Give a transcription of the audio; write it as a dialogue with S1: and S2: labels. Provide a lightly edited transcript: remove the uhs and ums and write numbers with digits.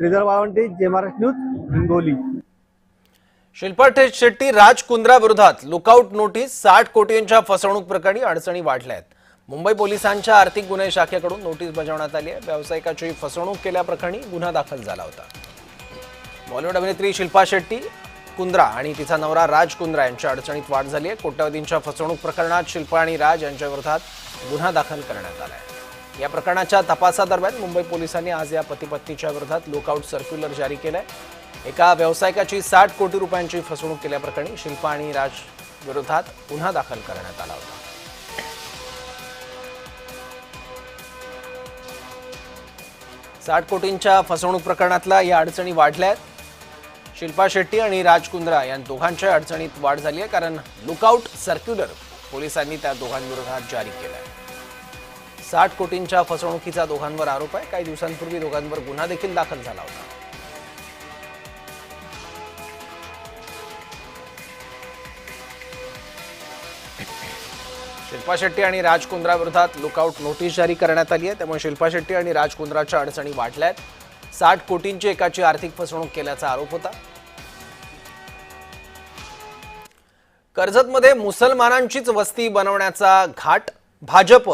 S1: श्रीधर वाळवंटी, जे महाराष्ट्र न्यूज, हिंगोली।
S2: शिल्पा शेट्टी राज कुंद्रा विरोधात लुकआउट नोटीस। 60 कोटींच्या फसवणूक प्रकरणी अडचणी वाढल्या आहेत। मुंबई पोलिसांच्या आर्थिक गुन्हे शाखेकडून नोटीस बजावण्यात आली आहे। व्यावसायिकाची फसवणूक केल्याप्रकरणी गुन्हा दाखल झाला होता। बॉलिवूड अभिनेत्री शिल्पा शेट्टी कुंद्रा आणि तिचा नवरा राज कुंद्रा यांच्या अडचणीत वाढ झाली आहे। कोट्यवधींच्या फसवणूक प्रकरणात शिल्पा आणि राज यांच्या विरोधात गुन्हा दाखल करण्यात आला आहे। या प्रकरणाच्या तपासादरम्यान मुंबई पोलिसांनी आज या पती-पत्नीच्या विरोधात लुकआउट सर्क्युलर जारी केलाय। एका व्यावसायिकाची 60 कोटी रुपयांची फसवणूक केल्याप्रकरणी शिल्पा आणि राज विरोधात गुन्हा दाखल करण्यात आला होता। 60 कोटींच्या फसवणूक प्रकरणातल्या या अडचणी वाढल्या आहेत। शिल्पा शेट्टी आणि राज कुंद्रा या दोघांच्या अडचणीत वाढ झाली आहे, कारण लुकआउट सर्क्युलर पोलिसांनी त्या दोघांविरोधात जारी केलाय। 60 कोटींच्या फसवणुकीचा दोघांवर आरोप आहे। काही दिवसांपूर्वी दोघांवर गुन्हा देखील दाखल झाला होता। शिल्पा शेट्टी आणि राज कुंद्रा विरोधात लुकआउट नोटीस जारी करण्यात आली आहे। त्यामुळे शिल्पा शेट्टी आणि राज कुंद्राच्या अडचणी वाढल्या आहेत। 60 कोटींची एकाची आर्थिक फसवणूक केल्याचा आरोप होता। कर्जतमध्ये मुसलमानांचीच वस्ती बनवण्याचा घाट भाजप